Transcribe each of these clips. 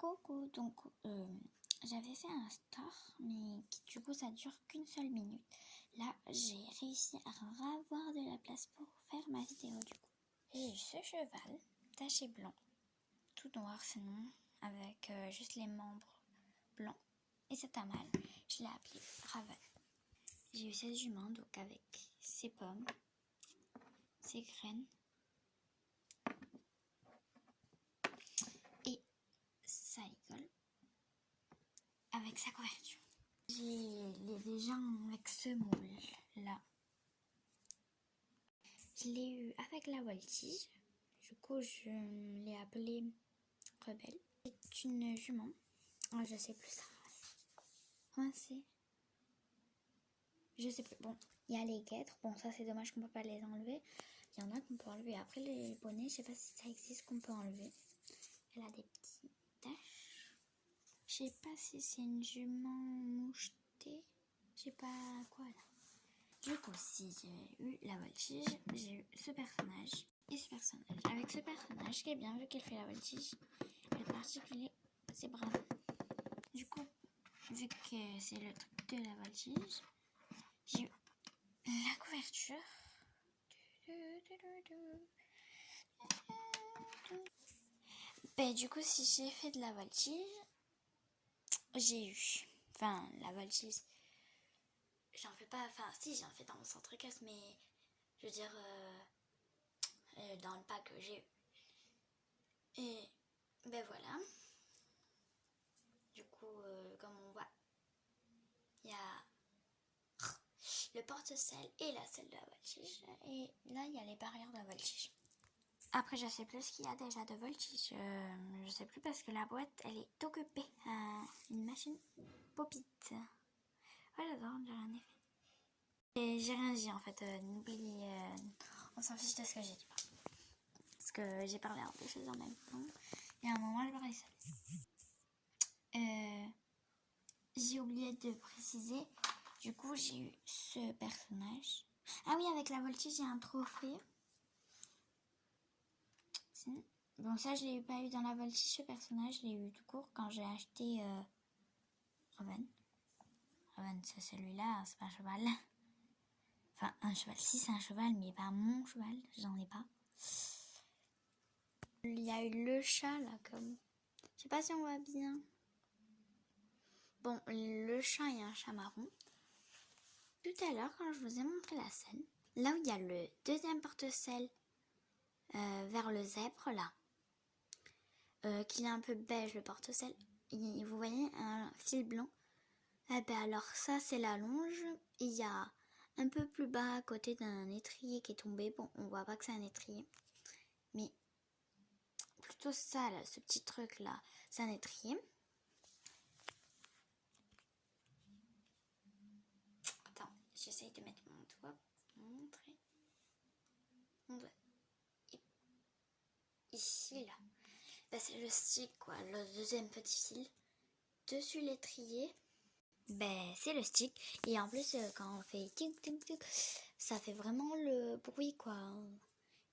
Coucou, donc j'avais fait un store, mais qui du coup ça dure qu'une seule minute. Là, j'ai réussi à avoir de la place pour faire ma vidéo du coup. J'ai eu ce cheval, taché blanc, tout noir sinon, avec juste les membres blancs. Et c'est pas mal, je l'ai appelé Raven. J'ai eu cette jument, donc avec ses pommes, ses graines. Et ça rigole. Avec sa couverture. J'ai déjà avec ce moule là. Je l'ai eu avec la voltige. Du coup, je l'ai appelée Rebelle. C'est une jument. Oh, je sais plus sa race. Comment c'est? Je sais plus. Bon, il y a les guêtres. Bon, ça c'est dommage qu'on peut pas les enlever. Il y en a qu'on peut enlever. Après les bonnets, je sais pas si ça existe qu'on peut enlever. Elle a des petits taches. Je sais pas si c'est une jument mouchetée. Je sais pas quoi là. Du coup, si j'ai eu la voltige, j'ai eu ce personnage et ce personnage. Avec ce personnage, qui est bien vu qu'elle fait la voltige, elle particulier ses bras. Du coup, vu que c'est le truc de la voltige, j'ai eu la couverture. Ben, du coup, si j'ai fait de la voltige, j'ai eu. Enfin, la voltige, j'en fais pas. Enfin, si, j'en fais dans mon centre casse, mais je veux dire. Dans le pack que j'ai eu. Et ben voilà. Du coup, comme on voit, il y a le porte-selle et la selle de la voltige. Et là, il y a les barrières de la voltige. Après, je sais plus ce qu'il y a déjà de voltige. Je sais plus parce que la boîte, elle est occupée à une machine Pop-It. Ouais, j'adore, j'ai rien fait. Et j'ai rien dit en fait. N'oubliez, on s'en fiche de ce que j'ai dit. Parce que j'ai parlé un peu de choses en même temps. Et à un moment, je parlais seule. J'ai oublié de préciser. Du coup, j'ai eu ce personnage. Ah oui, avec la voltige, j'ai un trophée. Bon, ça, je l'ai pas eu dans la voltige, ce personnage. Je l'ai eu tout court quand j'ai acheté Raven. Raven, c'est celui-là, c'est pas un cheval. Enfin, un cheval. Si, c'est un cheval, mais pas mon cheval. J'en ai pas. Il y a eu le chat, là, comme... Je sais pas si on voit bien. Bon, le chat et un chat marron. Tout à l'heure, quand je vous ai montré la scène, là où il y a le deuxième porte-selle vers le zèbre, là, qu'il est un peu beige, le porte-selle, vous voyez un fil blanc. Eh ben alors ça, c'est la longe. Il y a un peu plus bas, à côté d'un étrier qui est tombé. Bon, on voit pas que c'est un étrier. Mais plutôt ça, là, ce petit truc-là, c'est un étrier. Attends, j'essaye de mettre mon doigt pour vous montrer. Mon doigt. Ici, là. Ben, c'est le stick, quoi. Le deuxième petit fil. Dessus l'étrier. Ben, c'est le stick. Et en plus, quand on fait tic tic tic, ça fait vraiment le bruit, quoi.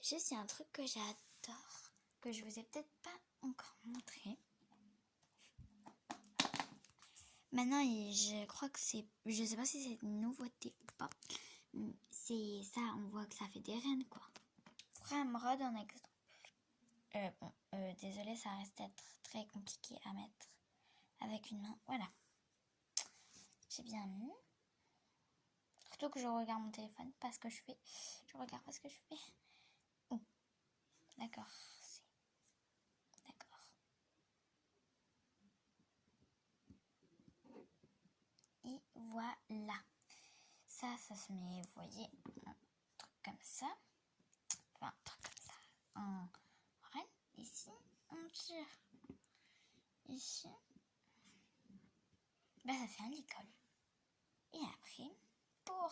Juste, il y a un truc que j'adore, que je vous ai peut-être pas encore montré. Maintenant, je crois que c'est... Je sais pas si c'est une nouveauté ou pas. C'est ça, on voit que ça fait des rennes, quoi. Ramrod en exemple. Désolée, ça reste être très compliqué à mettre avec une main. Voilà. J'ai bien mis. Surtout que je regarde mon téléphone, pas ce que je fais. Je regarde pas ce que je fais. Oh. D'accord. D'accord. Et voilà. Ça se met, vous voyez, un truc comme ça. Enfin, un truc comme ça. En reine. Ici, on tire. Ici. Ben, ça fait un licol. Et après, pour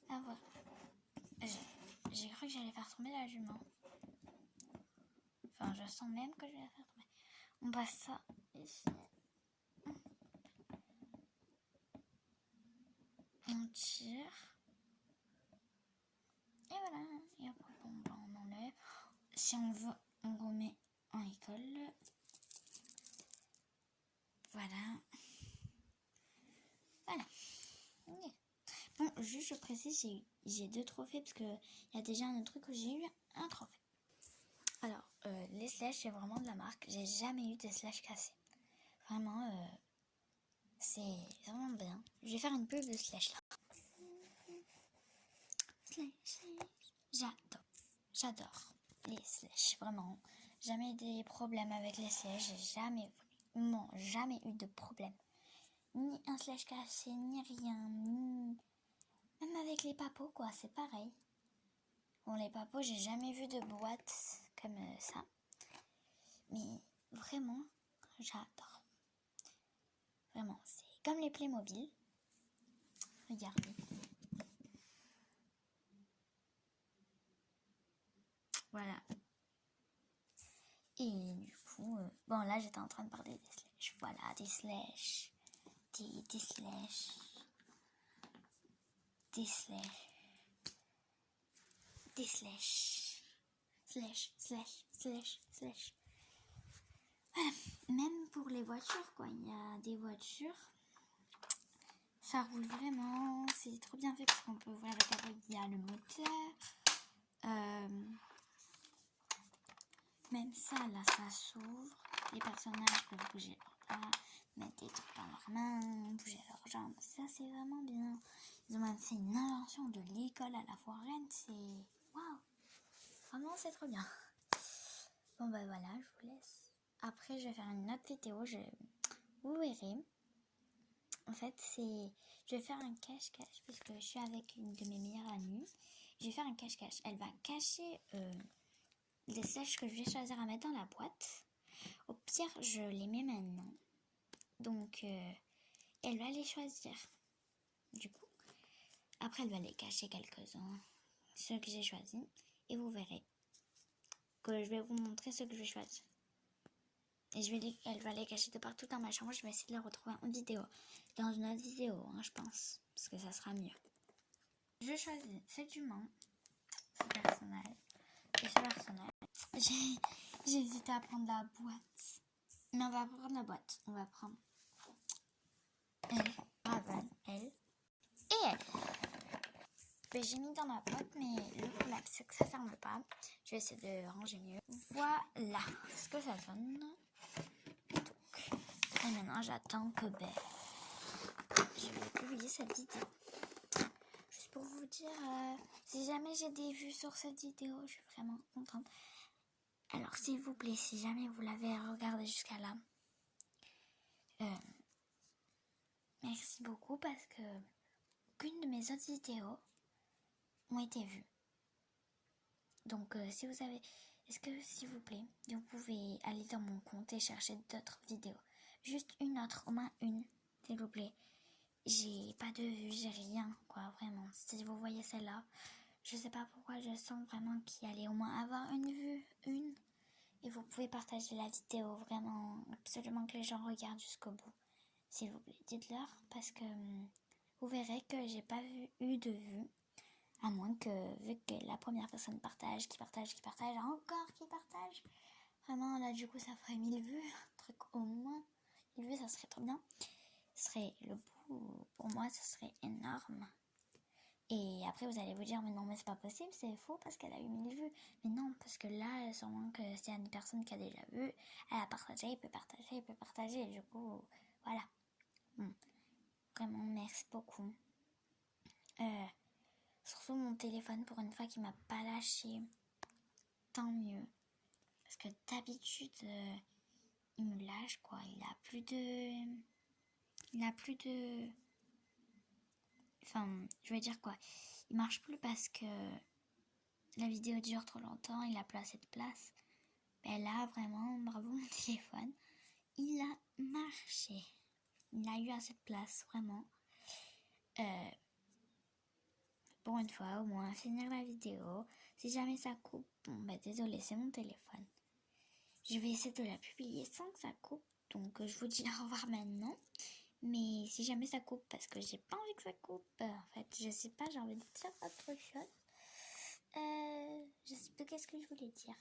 avoir... J'ai cru que j'allais faire tomber la jument. Enfin, je sens même que je vais la faire tomber. On passe ça ici. On tire. Et voilà. Et après, bon, on enlève. Si on veut, on remet en école. voilà. Voilà. Bon, juste je précise, j'ai 2 trophées parce qu'il y a déjà un autre truc où j'ai eu un trophée. Alors, les slash, c'est vraiment de la marque. J'ai jamais eu de slash cassés. Vraiment, c'est vraiment bien. Je vais faire une pub de slash là. Slash. J'adore les slash, vraiment. Jamais des problèmes avec les slash. J'ai jamais eu de problème. Ni un slash cassé, ni rien, ni... Même avec les papos, quoi, c'est pareil. Bon, les papos, j'ai jamais vu de boîte comme ça. Mais vraiment, j'adore. Vraiment, c'est comme les Playmobil. Regardez. Voilà. Et du coup, bon, là, j'étais en train de parler des slash. Voilà, des slash. Des slash. Des slash. Des slash. Slash. Voilà. Même pour les voitures, quoi. Il y a des voitures. Ça roule vraiment. C'est trop bien fait parce qu'on peut ouvrir le capot. Il y a le moteur. Même ça, là, ça s'ouvre. Les personnages peuvent bouger leurs bras, mettre des trucs dans leurs mains, bouger leurs jambes. Ça, c'est vraiment bien. Ils ont même fait une invention de l'école à la Foiraine. C'est... Waouh! Vraiment, c'est trop bien. Bon, bah voilà, je vous laisse. Après, je vais faire une autre vidéo. Vous verrez. En fait, je vais faire un cache-cache puisque je suis avec une de mes meilleures amies. Je vais faire un cache-cache. Elle va cacher... les slash que je vais choisir à mettre dans la boîte. Au pire, je les mets maintenant. Donc, elle va les choisir. Du coup, après, elle va les cacher quelques-uns. Ceux que j'ai choisis. Et vous verrez que je vais vous montrer ceux que je vais choisir. Et elle va les cacher de partout dans ma chambre. Je vais essayer de les retrouver en vidéo. Dans une autre vidéo, hein, je pense. Parce que ça sera mieux. Je choisis ce humain. Ce personnage. Et ce personnage. J'ai hésité à prendre la boîte. Mais on va prendre la boîte. On va prendre elle, Raven, elle et elle. Ben, j'ai mis dans la boîte, mais le problème c'est que ça ferme pas. Je vais essayer de ranger mieux. Voilà ce que ça donne. Donc, et maintenant j'attends que je vais publier cette vidéo. Juste pour vous dire, si jamais j'ai des vues sur cette vidéo, je suis vraiment contente. Alors s'il vous plaît, si jamais vous l'avez regardé jusqu'à là, merci beaucoup parce que aucune de mes autres vidéos ont été vues. Donc si vous avez... Est-ce que s'il vous plaît, vous pouvez aller dans mon compte et chercher d'autres vidéos. Juste une autre, au moins une, s'il vous plaît. J'ai pas de vue, j'ai rien, quoi, vraiment. Si vous voyez celle-là, je sais pas pourquoi je sens vraiment qu'il allait au moins avoir une vue, une. Et vous pouvez partager la vidéo, vraiment, absolument que les gens regardent jusqu'au bout. S'il vous plaît, dites-leur, parce que vous verrez que j'ai pas eu de vue. À moins que, vu que la première personne partage, qui partage, encore qui partage. Vraiment, là, du coup, ça ferait 1000 vues. Un truc au moins. 1000 vues, ça serait trop bien. Ce serait le bout, pour moi, ça serait énorme. Et après, vous allez vous dire, mais non, mais c'est pas possible, c'est faux parce qu'elle a eu 1000 vues. Mais non, parce que là, sûrement que s'il y a une personne qui a déjà vu, elle a partagé, il peut partager. Et du coup, voilà. Bon. Vraiment, merci beaucoup. Surtout mon téléphone, pour une fois, qui m'a pas lâché. Tant mieux. Parce que d'habitude, il me lâche, quoi. Il a plus de... Enfin, je veux dire quoi. Il marche plus parce que la vidéo dure trop longtemps. Il a plus assez de place. Mais là, vraiment, bravo mon téléphone. Il a marché. Il a eu assez de place, vraiment. Pour une fois, au moins, finir la vidéo. Si jamais ça coupe, bon, bah désolé, c'est mon téléphone. Je vais essayer de la publier sans que ça coupe. Donc, je vous dis au revoir maintenant. Mais si jamais ça coupe, parce que j'ai pas envie que ça coupe, en fait, je sais pas, j'ai envie de dire autre chose. Je sais pas qu'est-ce que je voulais dire.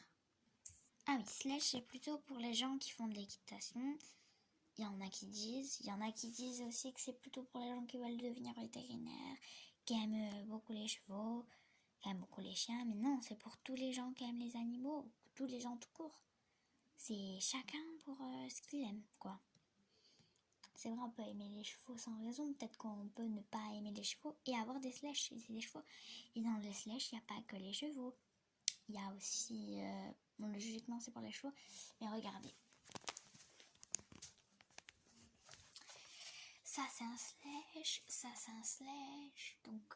Ah oui, slash, c'est plutôt pour les gens qui font de l'équitation. il y en a qui disent aussi que c'est plutôt pour les gens qui veulent devenir vétérinaires, qui aiment beaucoup les chevaux, qui aiment beaucoup les chiens, mais non, c'est pour tous les gens qui aiment les animaux, tous les gens tout court. C'est chacun pour ce qu'il aime, quoi. C'est vrai, on peut aimer les chevaux sans raison, peut-être qu'on peut ne pas aimer les chevaux et avoir des sledges, c'est des chevaux. Et dans les sledges, il n'y a pas que les chevaux. Il y a aussi, bon, logiquement c'est pour les chevaux, mais regardez. Ça c'est un sledge, ça c'est un sledge, donc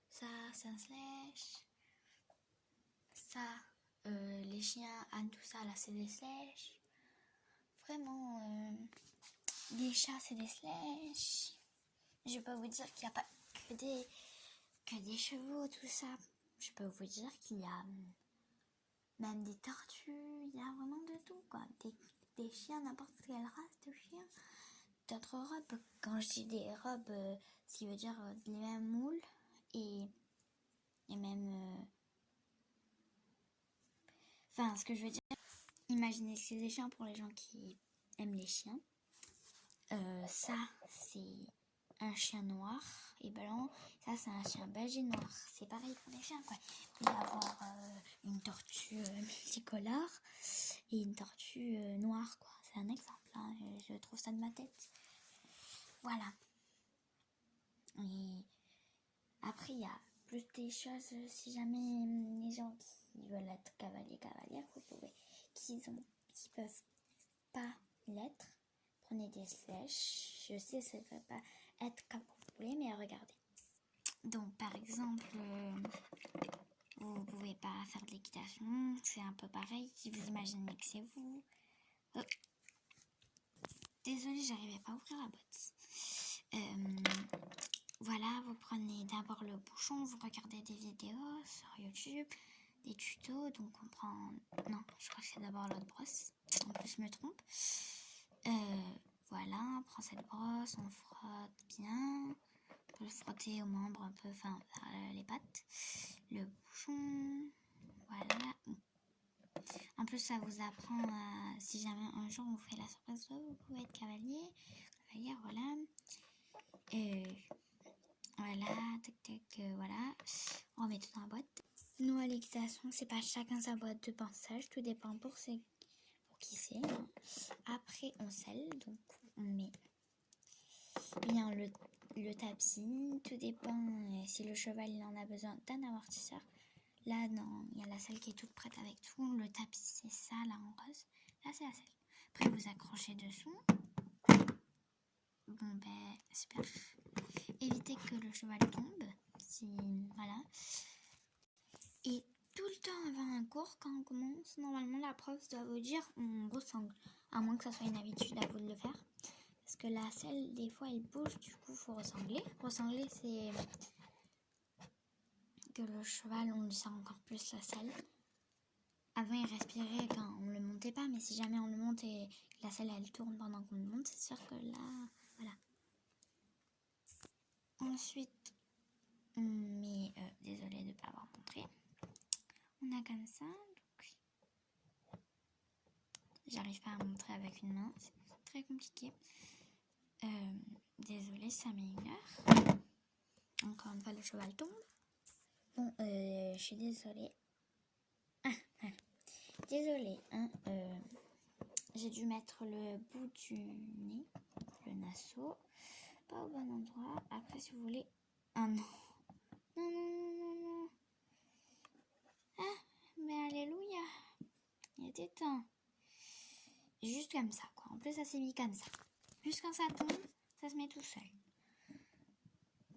ça c'est un sledge. Ça, les chiens, Anne, tout ça là c'est des sledges. Vraiment, les chats c'est des sledges. Je peux vous dire qu'il n'y a pas que des chevaux, tout ça. Je peux vous dire qu'il y a même des tortues, il y a vraiment de tout, quoi. Des chiens, n'importe quelle race de chiens. D'autres robes, quand je dis des robes, ce qui veut dire les mêmes moules et même... Enfin, ce que je veux dire, imaginez que c'est des chiens pour les gens qui aiment les chiens. Ça, c'est un chien noir et blanc. Ça, c'est un chien beige et noir. C'est pareil pour les chiens, quoi. Il peut y avoir une tortue multicolore et une tortue noire, quoi. C'est un exemple, hein. Je trouve ça de ma tête. Voilà. Et après, il y a plus des choses, si jamais les gens qui veulent être cavaliers-cavalières, vous pouvez, qui peuvent pas l'être, prenez des flèches. Je sais, ça ne peut pas être comme vous voulez, mais regardez. Donc, par exemple, vous ne pouvez pas faire de l'équitation, c'est un peu pareil. Si vous imaginez que c'est vous. Désolée, j'arrivais pas à ouvrir la boîte. Voilà, vous prenez d'abord le bouchon, vous regardez des vidéos sur YouTube, des tutos, donc on prend... Non, je crois que c'est d'abord l'autre brosse, en plus je me trompe. Voilà, on prend cette brosse, on frotte bien, on peut le frotter aux membres un peu, enfin les pattes, le bouchon, voilà. En plus ça vous apprend à, si jamais un jour on vous fait la surprise, vous pouvez être cavalière, voilà. Voilà, tac tac, voilà. On remet tout dans la boîte. Nous à l'équitation, c'est pas chacun sa boîte de pinçage, tout dépend pour qui c'est. Hein. Après on scelle, donc on met bien le tapis, tout dépend si le cheval il en a besoin d'un amortisseur. Là non, il y a la selle qui est toute prête avec tout, le tapis c'est ça là en rose, là c'est la selle. Après vous accrochez dessous. Bon ben super. Évitez que le cheval tombe, voilà. Et tout le temps avant un cours, quand on commence, normalement la prof doit vous dire on ressangle, à moins que ça soit une habitude à vous de le faire. Parce que la selle, des fois, elle bouge, du coup, faut ressangler. Ressangler, c'est que le cheval, on lui sent encore plus la selle. Avant, il respirait quand on le montait pas, mais si jamais on le monte et la selle, elle tourne pendant qu'on le monte, c'est sûr que là, voilà. Ensuite, on met, désolée de ne pas avoir montré, on a comme ça, donc j'arrive pas à montrer avec une main, c'est très compliqué. Désolée, ça met une heure. Encore une fois, le cheval tombe. Bon, je suis désolée. Désolée, hein, j'ai dû mettre le bout du nez, le naseau, pas au bon endroit. Après, si vous voulez... Ah non. Non, non, non, non, non. Ah, mais alléluia. Il était temps. Juste comme ça, quoi. En plus, ça s'est mis comme ça. Juste quand ça tombe, ça se met tout seul.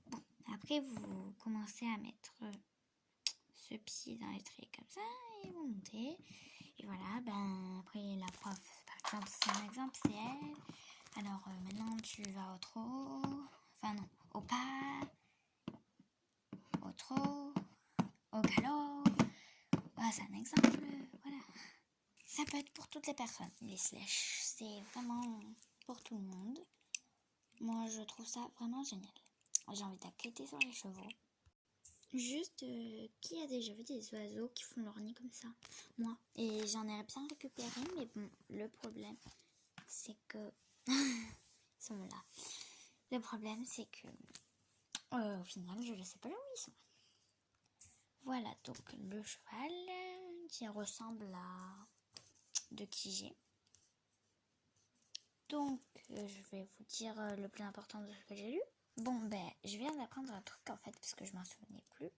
Bon, après, vous commencez à mettre ce pied dans l'étrier comme ça et vous montez. Et voilà, ben après la prof, par exemple, c'est un exemple, c'est elle. Alors maintenant tu vas au trot, enfin non, au pas, au trot, au galop. Voilà, c'est un exemple, voilà. Ça peut être pour toutes les personnes, les sledges. C'est vraiment pour tout le monde. Moi, je trouve ça vraiment génial. J'ai envie d'acquitter sur les chevaux. Juste, qui a déjà vu des oiseaux qui font leur nid comme ça? Moi. Et j'en ai bien récupéré, mais bon, le problème, c'est que Ils sont là. Le problème, c'est que au final, je ne sais pas là où ils sont. Voilà donc le cheval qui ressemble à de qui j'ai. Donc, je vais vous dire le plus important de ce que j'ai lu. Bon, ben, je viens d'apprendre un truc en fait, parce que je m'en souvenais plus.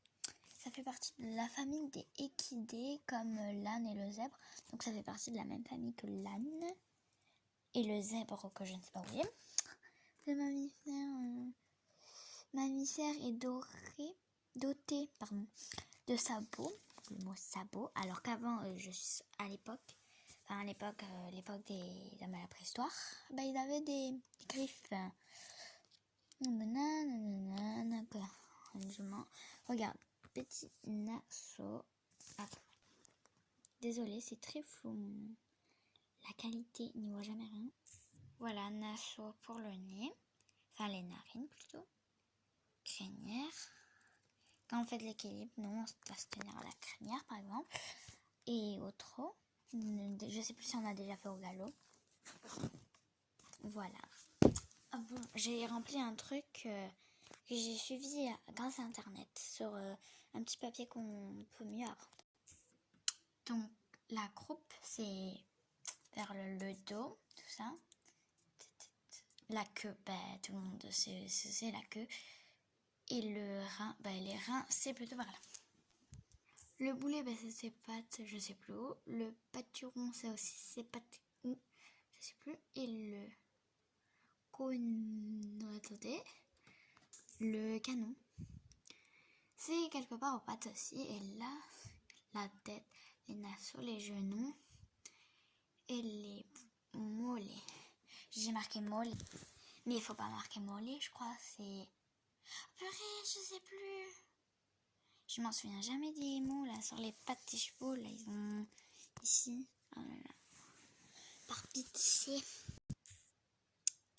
Ça fait partie de la famille des équidés, comme l'âne et le zèbre. Donc, ça fait partie de la même famille que l'âne et le zèbre, que je ne sais pas où il est. Le mammifère est doté de sabots, le mot sabot, alors qu'avant, l'époque de la préhistoire, ils avaient des griffes. Regarde, petit nasso. Attends. Désolée, c'est très flou. La qualité n'y voit jamais rien. Voilà, nasso pour le nez. Enfin, les narines plutôt. Crinière. Quand on fait de l'équilibre, nous, on va se tenir à la crinière, par exemple. Et au trot. Je sais plus si on a déjà fait au galop. Voilà. Ah bon, j'ai rempli un truc que j'ai suivi grâce à Internet sur un petit papier qu'on peut mieux apprendre. Donc, la croupe, c'est vers le dos, tout ça. La queue, tout le monde c'est la queue. Et le rein, les reins, c'est plutôt par là. Le boulet, c'est ses pattes, je sais plus où. Le pâturon, c'est aussi ses pattes où, je sais plus. Et le attendez, le canon, c'est quelque part aux pattes aussi. Et là, la tête, les nassos, les genoux et les mollets. J'ai marqué mollet, mais il faut pas marquer mollet, je crois. C'est purée, je sais plus. Je m'en souviens jamais des mots là sur les pattes des chevaux. Là, ils ont ici. Oh là là. Par pitié.